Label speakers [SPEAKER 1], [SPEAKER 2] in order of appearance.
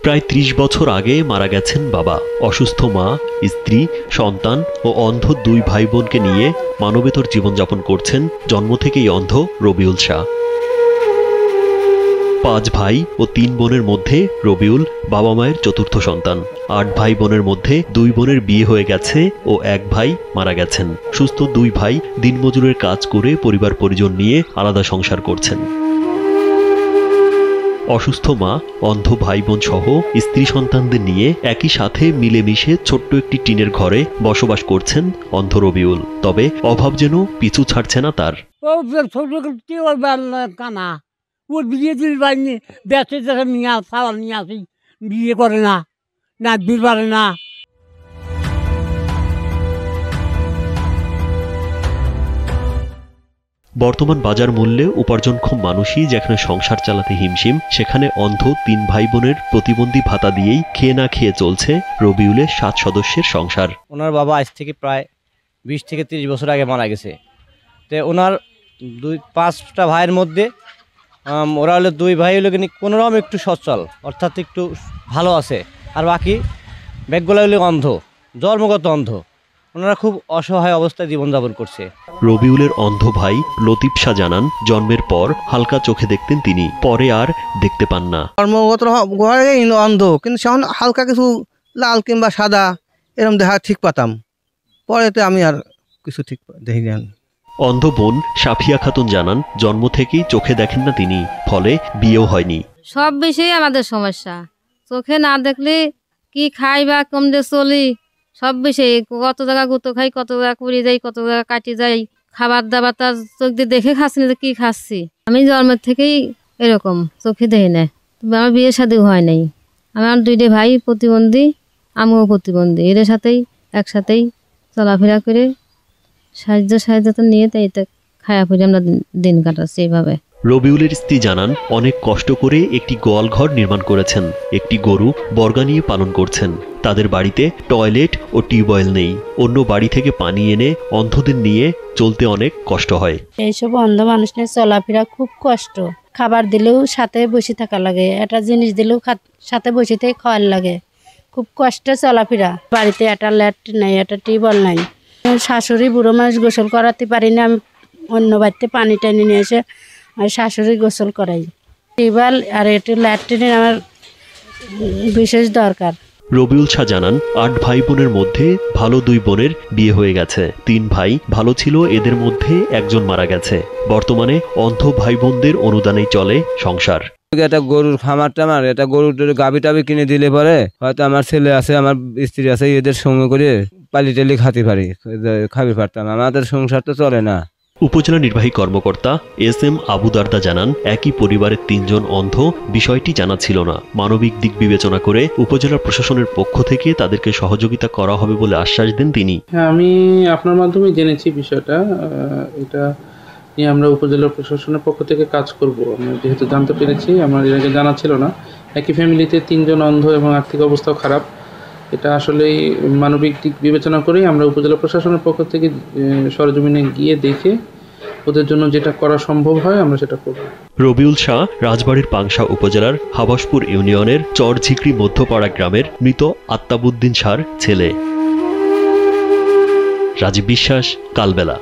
[SPEAKER 1] প্রায় ৩০ বছর আগে মারা গেছেন বাবা। অসুস্থ মা, স্ত্রী, সন্তান ও অন্ধ ২ ভাই বোনকে নিয়ে মানবেতর জীবনযাপন করছেন জন্ম থেকেই অন্ধ রবিউল শাহ। ৫ ভাই ও ৩ বোনের মধ্যে রবিউল বাবা মায়ের চতুর্থ সন্তান। ৮ ভাই বোনের মধ্যে ২ বোনের বিয়ে হয়ে গেছে ও ১ ভাই মারা গেছেন। সুস্থ ২ ভাই দিনমজুরের কাজ করে পরিবার পরিজন নিয়ে আলাদা সংসার করছেন। অসুস্থ মা, অন্ধ ভাই বোন সহ স্ত্রী সন্তানদের নিয়ে একই সাথে মিলেমিশে ছোট্ট একটি টিনের ঘরে বসবাস করছেন অন্ধ রবিউল। তবে অভাব যেন পিছু ছাড়ছে না তার।
[SPEAKER 2] বিয়ে করে না, নাচবির পারে না।
[SPEAKER 1] বর্তমান বাজার মূল্যে উপার্জনক্ষম মানুষই যেখানে সংসার চালাতে হিমশিম, সেখানে অন্ধ ৩ ভাই বোনের প্রতিবন্ধী ভাতা দিয়েই খেয়ে না খেয়ে চলছে রবিউলের ৭ সদস্যের সংসার।
[SPEAKER 3] ওনার বাবা আজ থেকে প্রায় ২০ থেকে ৩০ বছর আগে মারা গেছে। তো ওনার ৫টা ভাইয়ের মধ্যে ওরা হলো ২ ভাই হলো কিন্তু কোনোরকম একটু সচ্ছল, অর্থাৎ একটু ভালো আছে, আর বাকি ব্যাগগুলো হলো অন্ধ, জন্মগত অন্ধ। ওনারা খুব অসহায় অবস্থায় জীবনযাপন করছে।
[SPEAKER 1] রবিউলের অন্ধ ভাই লতিফ শাহ জানান, জন্মের পর হালকা চোখে দেখতেন তিনি, পরে আর দেখতে পান না।
[SPEAKER 4] জন্মগত অন্ধ, কিন্তু সেখন হালকা কিছু লাল কিংবা সাদা এরকম দেখা ঠিক পাতাম, পরেতে আমি আর কিছু ঠিক দেখি না।
[SPEAKER 1] অন্ধ বোন সাফিয়া খাতুন জানান, জন্ম থেকেই চোখে দেখেন না তিনি, ফলে বিয়েও হয়নি।
[SPEAKER 5] সব বিষয়ে আমাদের সমস্যা, চোখে না দেখলে কি খাই বা কম দিয়ে চলি, সব বিষয়ে কত জায়গা গুঁতো খাই, কত জায়গা পুড়ে যাই, কত জায়গা কাটি যাই, খাবার দাবার তার চোখ দিয়ে দেখে খাচ্ছি না, কি খাচ্ছি। আমি জন্মের থেকেই এরকম চোখে দেখি না। তবে আমার বিয়ে শাদীও হয় নাই। আমার 2টে ভাই প্রতিবন্ধী, আমিও প্রতিবন্ধী, এদের সাথেই একসাথেই চলাফেরা করে সাহায্য নিয়ে তাই খায়া পড়ে আমরা দিন কাটাচ্ছি এইভাবে।
[SPEAKER 1] রবিউলের স্ত্রী জানান, অনেক কষ্ট করে একটি গোয়াল ঘর নির্মাণ করেছেন, একটি গরু বর্গা নিয়ে পালন করছেন। তাদের বাড়িতে টয়লেট ও টিউবওয়েল নেই, অন্য বাড়ি থেকে পানি এনে অন্ধদের নিয়ে চলতে অনেক কষ্ট হয়।
[SPEAKER 6] এইসব অন্ধ মানুষের চলাফেরা খুব কষ্ট, খাবার দিলেও সাথে বসে থাকা লাগে, একটা জিনিস দিলেও সাথে বসে থেকে খাওয়ার লাগে, খুব কষ্টে চলাফেরা। বাড়িতে একটা ল্যাট্রিন নাই, একটা টিউবওয়েল নাই। শাশুড়ি বুড়ো মানুষ গোসল করাতে পারি না, আমি অন্য বাড়িতে পানি টানি নিয়ে এসে আর শাশুড়ি গোসল করাই। টিউবওয়েল আর একটু ল্যাট্রিনের আমার বিশেষ দরকার।
[SPEAKER 1] রবিউল শাহ জানান, ৮ ভাই বোনের মধ্যে ভালো 2 বোনের বিয়ে হয়ে গেছে। 3 ভাই ভালো ছিল, এদের মধ্যে একজন মারা গেছে। বর্তমানে অন্ধ ভাই বোনদের অনুদানেই চলে সংসার।
[SPEAKER 3] একটা গরুর খামার টামার, এটা গরুর গাভি টাবি কিনে দিলে পরে হয়তো আমার ছেলে আছে, আমার স্ত্রী আছে, এদের সঙ্গে করে পালি টালি খাবি পারতাম। আমাদের সংসার তো চলে না।
[SPEAKER 1] উপজেলা নির্বাহী কর্মকর্তা SM আবু দারদা জানান, একই পরিবারের 3 জন অন্ধ, বিষয়টি জানা ছিল না। মানবিক দিক বিবেচনা করে উপজেলা প্রশাসনের পক্ষ থেকে তাদেরকে সহযোগিতা করা হবে বলে আশ্বাস দেন তিনি।
[SPEAKER 7] হ্যাঁ, আমি আপনার মাধ্যমে জেনেছি বিষয়টা। এটা নিয়ে আমরা উপজেলা প্রশাসনের পক্ষ থেকে কাজ করব। আমরা যেহেতু জানতে পেরেছি, আমার এর আগে জানা ছিল না। একই ফ্যামিলিতে 3 জন অন্ধ এবং আর্থিক অবস্থাও খারাপ। এটা আসলেই মানবিক দিক বিবেচনা করেই আমরা উপজেলা প্রশাসনের পক্ষ থেকে সরজমিনে গিয়ে দেখে ওদের জন্য যেটা করা সম্ভব হয় আমরা সেটা করব।
[SPEAKER 1] রবিউল শাহ রাজবাড়ীর পাংশা উপজেলার হাবাসপুর ইউনিয়নের চরঝিকরি মধ্যপাড়া গ্রামের মৃত আত্তাবুদ্দিন শাহর ছেলে। রাজীব বিশ্বাস, কালবেলা।